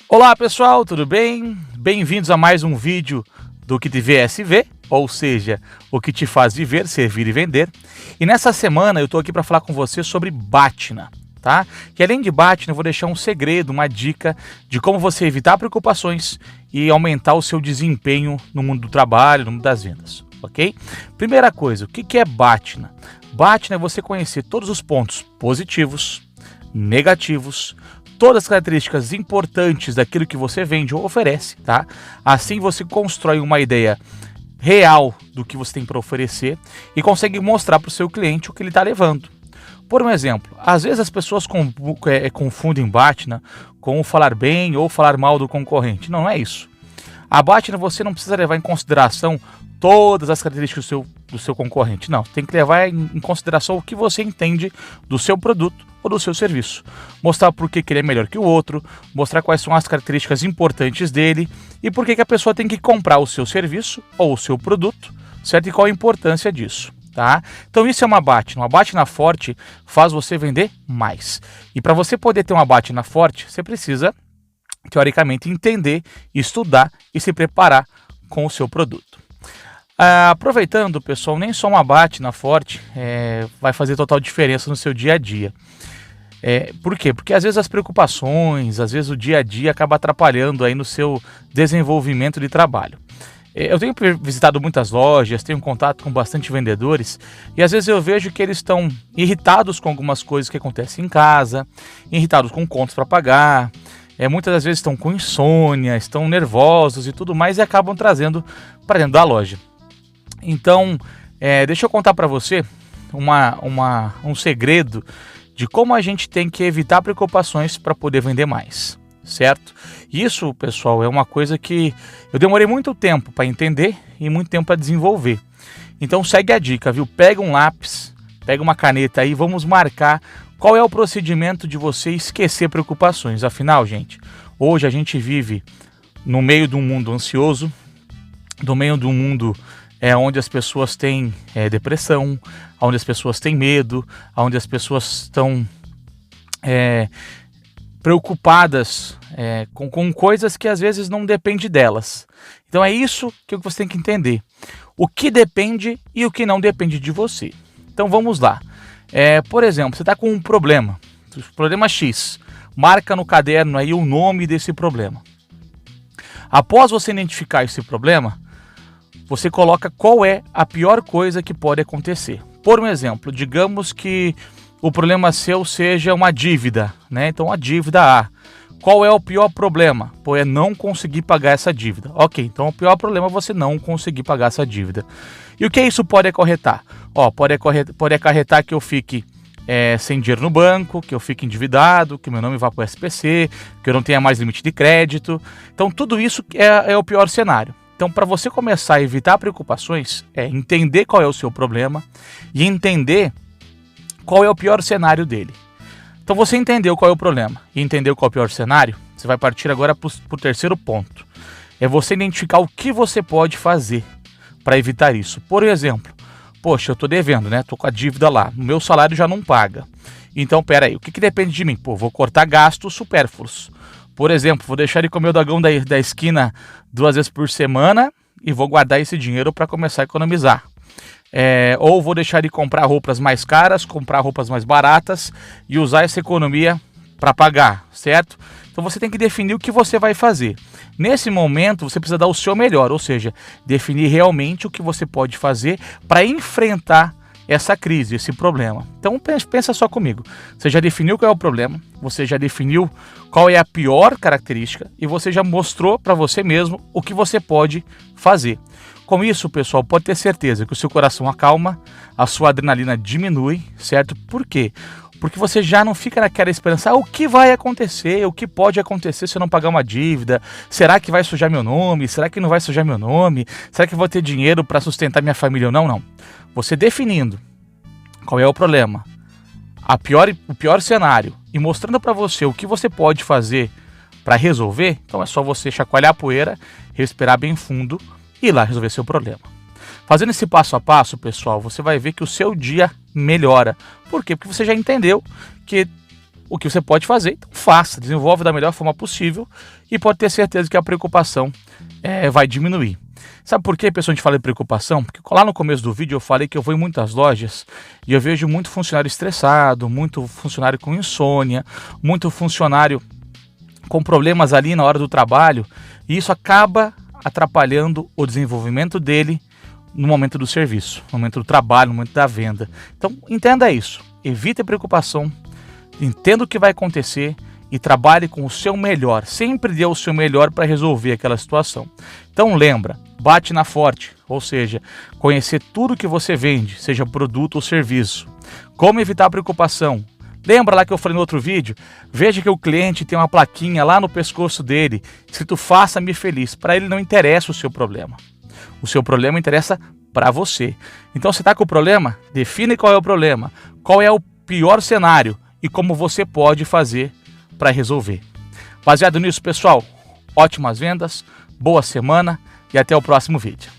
Olá pessoal, tudo bem? Bem-vindos a mais um vídeo do que te VSV, ou seja, o que te faz viver, servir e vender. E nessa semana eu estou aqui para falar com você sobre BATNA, tá? E além de BATNA eu vou deixar um segredo, uma dica de como você evitar preocupações e aumentar o seu desempenho no mundo do trabalho, no mundo das vendas, ok? Primeira coisa, o que é BATNA? BATNA é você conhecer todos os pontos positivos, negativos, todas as características importantes daquilo que você vende ou oferece, tá? Assim você constrói uma ideia real do que você tem para oferecer e consegue mostrar para o seu cliente o que ele está levando. Por um exemplo, às vezes as pessoas confundem BATNA com o falar bem ou falar mal do concorrente. Não é isso. A BATNA você não precisa levar em consideração todas as características do seu concorrente. Não, tem que levar em consideração o que você entende do seu produto ou do seu serviço. Mostrar por que ele é melhor que o outro, mostrar quais são as características importantes dele e por que a pessoa tem que comprar o seu serviço ou o seu produto, certo? E qual a importância disso, tá? Então isso é uma BATNA. Uma BATNA forte faz você vender mais. E para você poder ter uma BATNA forte, você precisa, teoricamente, entender, estudar e se preparar com o seu produto. Aproveitando, pessoal, nem só uma BATNA forte vai fazer total diferença no seu dia a dia. Por quê? Porque às vezes as preocupações, às vezes o dia a dia acaba atrapalhando aí no seu desenvolvimento de trabalho. Eu tenho visitado muitas lojas, tenho contato com bastante vendedores e às vezes eu vejo que eles estão irritados com algumas coisas que acontecem em casa, irritados com contas para pagar, muitas das vezes estão com insônia, estão nervosos e tudo mais e acabam trazendo para dentro da loja. Então, deixa eu contar para você um segredo de como a gente tem que evitar preocupações para poder vender mais, certo? Isso, pessoal, é uma coisa que eu demorei muito tempo para entender e muito tempo para desenvolver. Então segue a dica, viu? Pega um lápis, pega uma caneta aí, vamos marcar qual é o procedimento de você esquecer preocupações. Afinal, gente, hoje a gente vive no meio de um mundo ansioso, no meio de um mundo onde as pessoas têm depressão, onde as pessoas têm medo, onde as pessoas estão preocupadas com coisas que às vezes não dependem delas. Então é isso que você tem que entender. O que depende e o que não depende de você. Então vamos lá. Por exemplo, você está com um problema X. Marca no caderno aí o nome desse problema. Após você identificar esse problema, você coloca qual é a pior coisa que pode acontecer. Por um exemplo, digamos que o problema seu seja uma dívida, né? Então a dívida A. Qual é o pior problema? É não conseguir pagar essa dívida. Ok, então o pior problema é você não conseguir pagar essa dívida. E o que isso pode acarretar? Pode acarretar que eu fique sem dinheiro no banco, que eu fique endividado, que meu nome vá para o SPC, que eu não tenha mais limite de crédito. Então tudo isso é o pior cenário. Então, para você começar a evitar preocupações, entender qual é o seu problema e entender qual é o pior cenário dele. Então, você entendeu qual é o problema e entendeu qual é o pior cenário, você vai partir agora para o terceiro ponto. É você identificar o que você pode fazer para evitar isso. Por exemplo, poxa, eu estou devendo, né? Estou com a dívida lá, o meu salário já não paga. Então, peraí, o que depende de mim? Vou cortar gastos supérfluos. Por exemplo, vou deixar de comer o dogão da esquina 2 vezes por semana e vou guardar esse dinheiro para começar a economizar. Ou vou deixar de comprar roupas mais caras, comprar roupas mais baratas e usar essa economia para pagar, certo? Então você tem que definir o que você vai fazer. Nesse momento você precisa dar o seu melhor, ou seja, definir realmente o que você pode fazer para enfrentar essa crise, esse problema. Então pensa só comigo, você já definiu qual é o problema, você já definiu qual é a pior característica e você já mostrou para você mesmo o que você pode fazer. Com isso, pessoal, pode ter certeza que o seu coração acalma, a sua adrenalina diminui, certo? Por quê? Porque você já não fica naquela esperança, o que vai acontecer, o que pode acontecer se eu não pagar uma dívida, será que vai sujar meu nome, será que não vai sujar meu nome, será que eu vou ter dinheiro para sustentar minha família ou não? Não. Você definindo qual é o problema, o pior cenário e mostrando para você o que você pode fazer para resolver, então é só você chacoalhar a poeira, respirar bem fundo e ir lá resolver seu problema. Fazendo esse passo a passo, pessoal, você vai ver que o seu dia melhora. Por quê? Porque você já entendeu que o que você pode fazer, então faça, desenvolve da melhor forma possível e pode ter certeza que a preocupação vai diminuir. Sabe por que, pessoal, a gente fala de preocupação? Porque lá no começo do vídeo eu falei que eu vou em muitas lojas e eu vejo muito funcionário estressado, muito funcionário com insônia, muito funcionário com problemas ali na hora do trabalho, e isso acaba atrapalhando o desenvolvimento dele no momento do serviço, no momento do trabalho, no momento da venda. Então entenda isso, evite a preocupação, entenda o que vai acontecer e trabalhe com o seu melhor, sempre dê o seu melhor para resolver aquela situação. Então lembra, bate na forte, ou seja, conhecer tudo que você vende, seja produto ou serviço. Como evitar a preocupação? Lembra lá que eu falei no outro vídeo? Veja que o cliente tem uma plaquinha lá no pescoço dele, escrito "Faça-me feliz". Para ele não interessa o seu problema. O seu problema interessa para você. Então você está com o problema? Define qual é o problema, qual é o pior cenário e como você pode fazer para resolver. Baseado nisso, pessoal, ótimas vendas, boa semana e até o próximo vídeo.